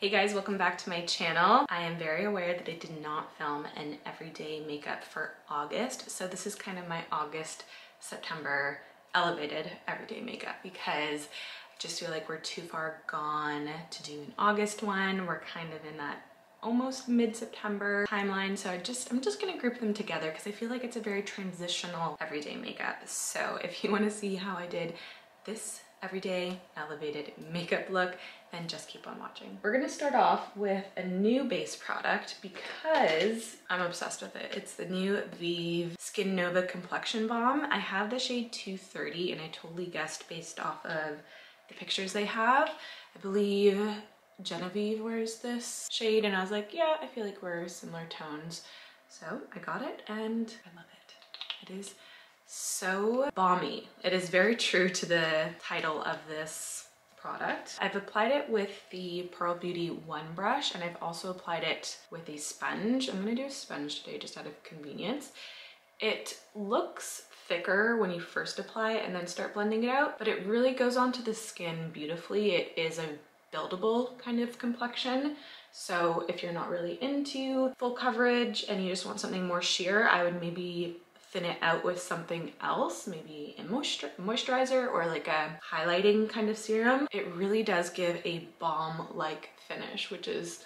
Hey guys, welcome back to my channel. I am very aware that I did not film an everyday makeup for August, so this is kind of my August, September elevated everyday makeup because I just feel like we're too far gone to do an August one. We're kind of in that almost mid-September timeline, so I'm just gonna group them together because I feel like it's a very transitional everyday makeup. So if you want to see how I did this everyday elevated makeup look, then just keep on watching. We're gonna start off with a new base product because I'm obsessed with it. It's the new Vieve Skin Nova Complexion Balm. I have the shade 230 and I totally guessed based off of the pictures they have. I believe Genevieve wears this shade and I was like, yeah, I feel like we're similar tones. So I got it and I love it. It is so balmy. It is very true to the title of this product. I've applied it with the Pearl Beauty One brush and I've also applied it with a sponge. I'm gonna do a sponge today just out of convenience. It looks thicker when you first apply it and then start blending it out, but it really goes onto the skin beautifully. It is a buildable kind of complexion. So if you're not really into full coverage and you just want something more sheer, I would maybe thin it out with something else, maybe a moisturizer or like a highlighting kind of serum. It really does give a balm-like finish, which is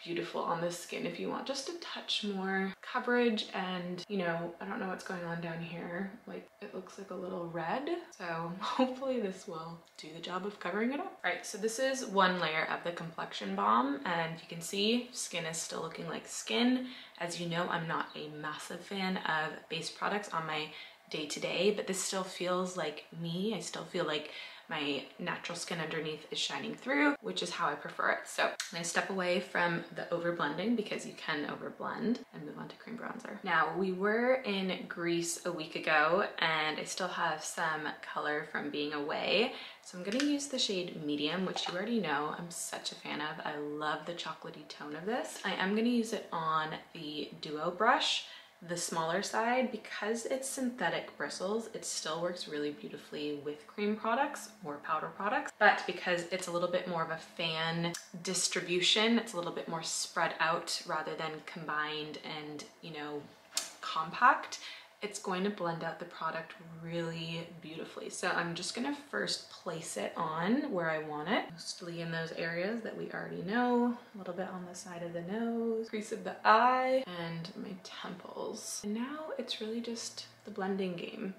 beautiful on the skin if you want just a touch more coverage. And you know, I don't know what's going on down here, like it looks like a little red, so hopefully this will do the job of covering it up. All right, so this is one layer of the complexion balm and you can see skin is still looking like skin. As you know, I'm not a massive fan of base products on my day-to-day, but this still feels like me. I still feel like my natural skin underneath is shining through, which is how I prefer it. So I'm gonna step away from the over blending because you can over blend and move on to cream bronzer. Now, we were in Greece a week ago and I still have some color from being away. So I'm gonna use the shade medium, which you already know I'm such a fan of. I love the chocolatey tone of this. I am gonna use it on the Duo brush, the smaller side. Because it's synthetic bristles, it still works really beautifully with cream products or powder products, but because it's a little bit more of a fan distribution, it's a little bit more spread out rather than combined and, you know, compact, it's going to blend out the product really beautifully. So I'm just gonna first place it on where I want it, mostly in those areas that we already know, a little bit on the side of the nose, crease of the eye, and my temples. And now it's really just the blending game.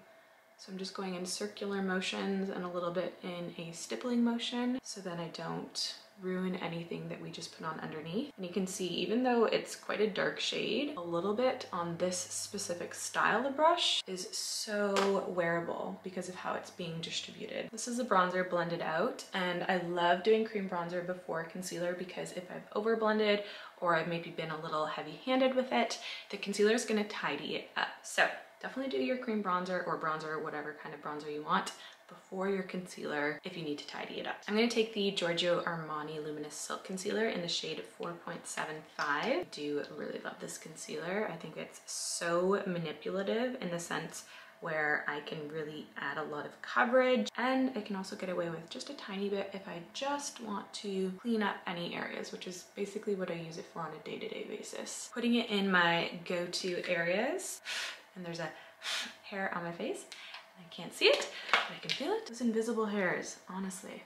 So I'm just going in circular motions and a little bit in a stippling motion so then I don't ruin anything that we just put on underneath. And you can see, even though it's quite a dark shade, a little bit on this specific style of brush is so wearable because of how it's being distributed. This is a bronzer blended out and I love doing cream bronzer before concealer because if I've over blended or I've maybe been a little heavy handed with it, the concealer is going to tidy it up. So definitely do your cream bronzer or bronzer, whatever kind of bronzer you want, before your concealer if you need to tidy it up. I'm going to take the Giorgio Armani Luminous Silk Concealer in the shade 4.75. I do really love this concealer. I think it's so manipulative in the sense where I can really add a lot of coverage and I can also get away with just a tiny bit if I just want to clean up any areas, which is basically what I use it for on a day-to-day basis. Putting it in my go-to areas, and there's a hair on my face. I can't see it, but I can feel it. Those invisible hairs, honestly.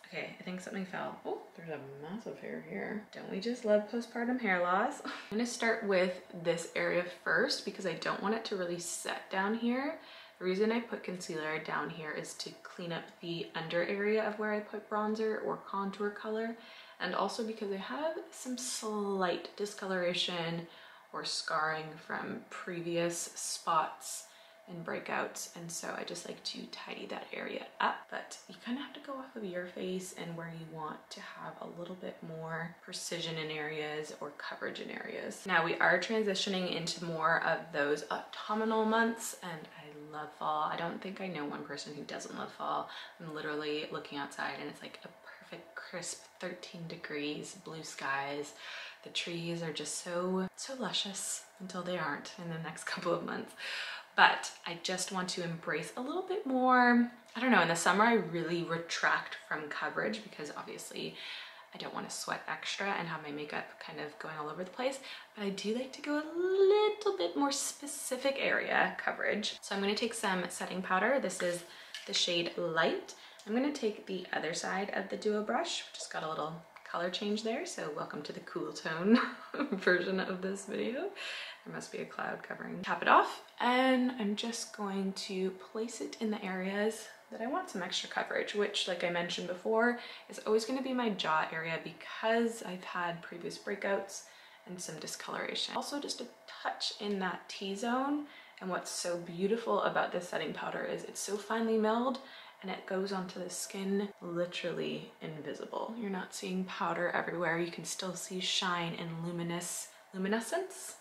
Okay, I think something fell. Oh, there's a massive hair here. Don't we just love postpartum hair loss? I'm gonna start with this area first because I don't want it to really set down here. The reason I put concealer down here is to clean up the under area of where I put bronzer or contour color, and also because I have some slight discoloration or scarring from previous spots and breakouts, and so I just like to tidy that area up. But you kind of have to go off of your face and where you want to have a little bit more precision in areas or coverage in areas. Now we are transitioning into more of those autumnal months and I love fall. I don't think I know one person who doesn't love fall. I'm literally looking outside and it's like a perfect crisp 13 degrees, blue skies. The trees are just so luscious until they aren't in the next couple of months. But I just want to embrace a little bit more, I don't know, in the summer I really retract from coverage because obviously I don't want to sweat extra and have my makeup kind of going all over the place, but I do like to go a little bit more specific area coverage. So I'm going to take some setting powder. This is the shade Light. I'm going to take the other side of the Duo brush, which just got a little color change there. So welcome to the cool tone version of this video. There must be a cloud covering. Tap it off, and I'm just going to place it in the areas that I want some extra coverage, which, like I mentioned before, is always going to be my jaw area because I've had previous breakouts and some discoloration. Also just a touch in that T-zone. And what's so beautiful about this setting powder is it's so finely milled and it goes onto the skin literally invisible. You're not seeing powder everywhere. You can still see shine and luminescence.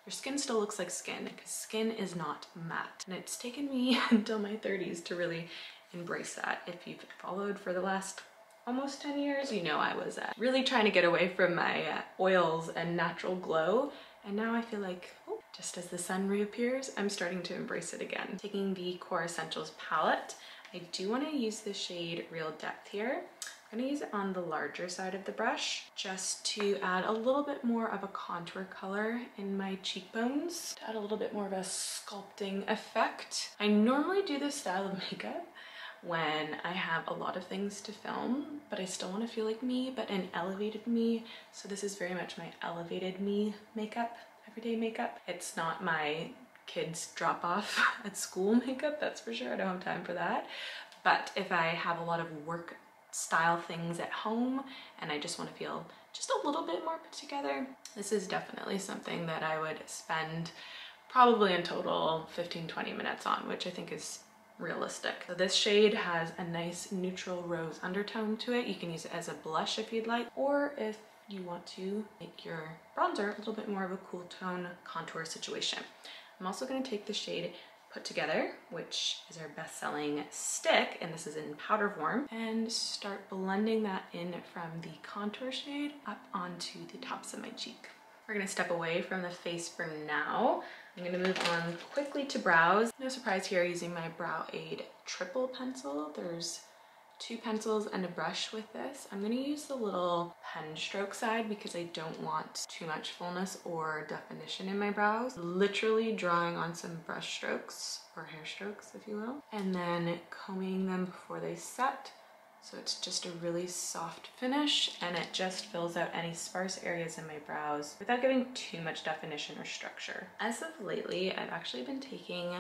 Your skin still looks like skin because skin is not matte. And it's taken me until my 30s to really embrace that. If you've followed for the last almost 10 years, you know I was really trying to get away from my oils and natural glow. And now I feel like, oh, just as the sun reappears, I'm starting to embrace it again. Taking the Core Essentials palette, I do want to use the shade Real Depth here. I'm going to use it on the larger side of the brush just to add a little bit more of a contour color in my cheekbones, to add a little bit more of a sculpting effect. I normally do this style of makeup when I have a lot of things to film, but I still want to feel like me, but an elevated me. So this is very much my elevated me makeup, everyday makeup. It's not my kids drop off at school makeup, that's for sure. I don't have time for that. But if I have a lot of work style things at home and I just want to feel just a little bit more put together, this is definitely something that I would spend probably in total 15-20 minutes on, which I think is realistic. So this shade has a nice neutral rose undertone to it. You can use it as a blush if you'd like, or if you want to make your bronzer a little bit more of a cool tone contour situation. I'm also going to take the shade Put Together, which is our best-selling stick, and this is in powder form, and start blending that in from the contour shade up onto the tops of my cheek. We're going to step away from the face for now. I'm going to move on quickly to brows. No surprise here, using my Brow Aid triple pencil. There's 2 pencils and a brush with this. I'm going to use the little pen stroke side because I don't want too much fullness or definition in my brows. Literally drawing on some brush strokes, or hair strokes if you will, and then combing them before they set. So it's just a really soft finish, and it just fills out any sparse areas in my brows without giving too much definition or structure. As of lately, I've actually been taking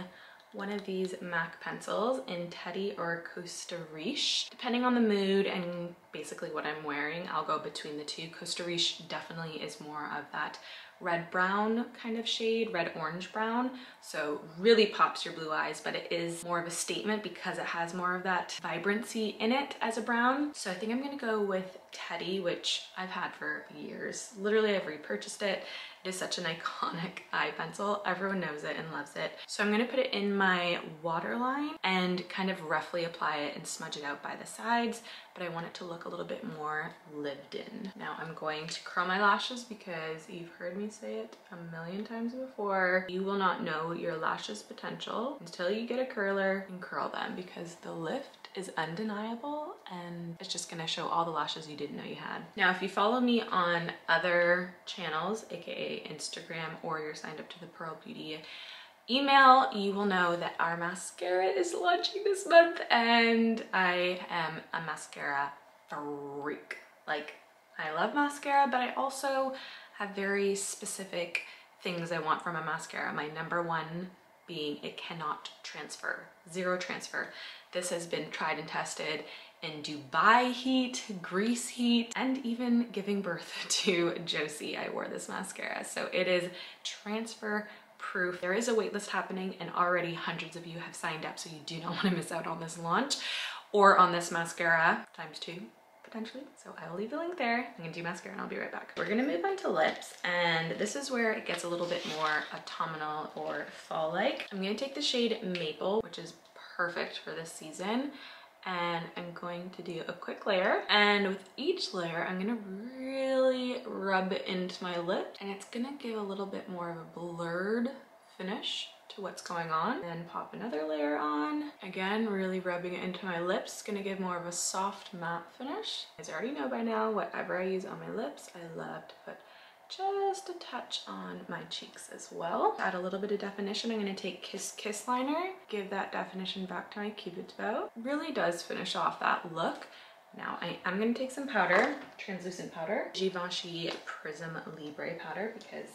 one of these MAC pencils in Teddy or Costa Riche. Depending on the mood and basically what I'm wearing, I'll go between the two. Costa Riche definitely is more of that red brown kind of shade, red orange brown, so really pops your blue eyes, but it is more of a statement because it has more of that vibrancy in it as a brown. So I think I'm gonna go with Teddy, which I've had for years. Literally I've repurchased it. It is such an iconic eye pencil. Everyone knows it and loves it. So I'm gonna put it in my waterline and kind of roughly apply it and smudge it out by the sides, but I want it to look a little bit more lived in. Now I'm going to curl my lashes because you've heard me say it a million times before. You will not know your lashes potential until you get a curler and curl them, because the lift is undeniable and it's just gonna show all the lashes you didn't know you had. Now, if you follow me on other channels, aka Instagram, or you're signed up to the Pearl Beauty email, you will know that our mascara is launching this month, and I am a mascara freak. Like, I love mascara, but I also have very specific things I want from a mascara. My number one being it cannot transfer. Zero transfer. This has been tried and tested in Dubai heat, Greece heat, and even giving birth to Josie. I wore this mascara. So it is transfer proof. There is a waitlist happening, and already hundreds of you have signed up, so you do not want to miss out on this launch or on this mascara ×2 potentially. So I will leave the link there. I'm gonna do mascara and I'll be right back. We're gonna move on to lips, and this is where it gets a little bit more autumnal or fall-like. I'm gonna take the shade Maple, which is perfect for this season, and I'm going to do a quick layer, and with each layer I'm gonna really rub it into my lip, and it's gonna give a little bit more of a blurred finish to what's going on. And pop another layer on. Again, really rubbing it into my lips. It's gonna give more of a soft matte finish. You guys already know by now, whatever I use on my lips, I love to put just a touch on my cheeks as well. Add a little bit of definition. I'm gonna take Kiss Kiss liner, give that definition back to my Cupid's bow. Really does finish off that look. Now I'm gonna take some powder, translucent powder, Givenchy Prism Libre powder because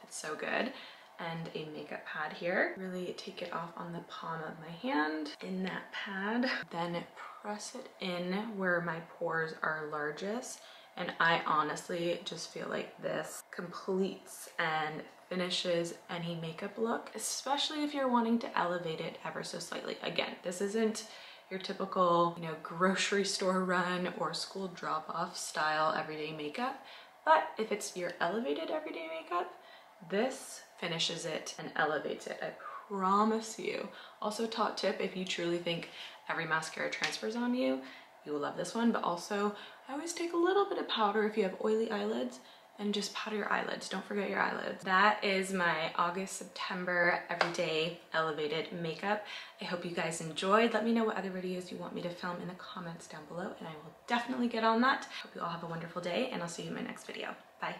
it's so good, and a makeup pad here. Really take it off on the palm of my hand in that pad, then press it in where my pores are largest. And I honestly just feel like this completes and finishes any makeup look, especially if you're wanting to elevate it ever so slightly. Again, this isn't your typical, you know, grocery store run or school drop-off style everyday makeup. But if it's your elevated everyday makeup, this finishes it and elevates it, I promise you. Also, top tip, if you truly think every mascara transfers on you, you will love this one. But also, I always take a little bit of powder if you have oily eyelids, and just powder your eyelids. Don't forget your eyelids. That is my August, September everyday elevated makeup. I hope you guys enjoyed. Let me know what other videos you want me to film in the comments down below, and I will definitely get on that. Hope you all have a wonderful day, and I'll see you in my next video. Bye.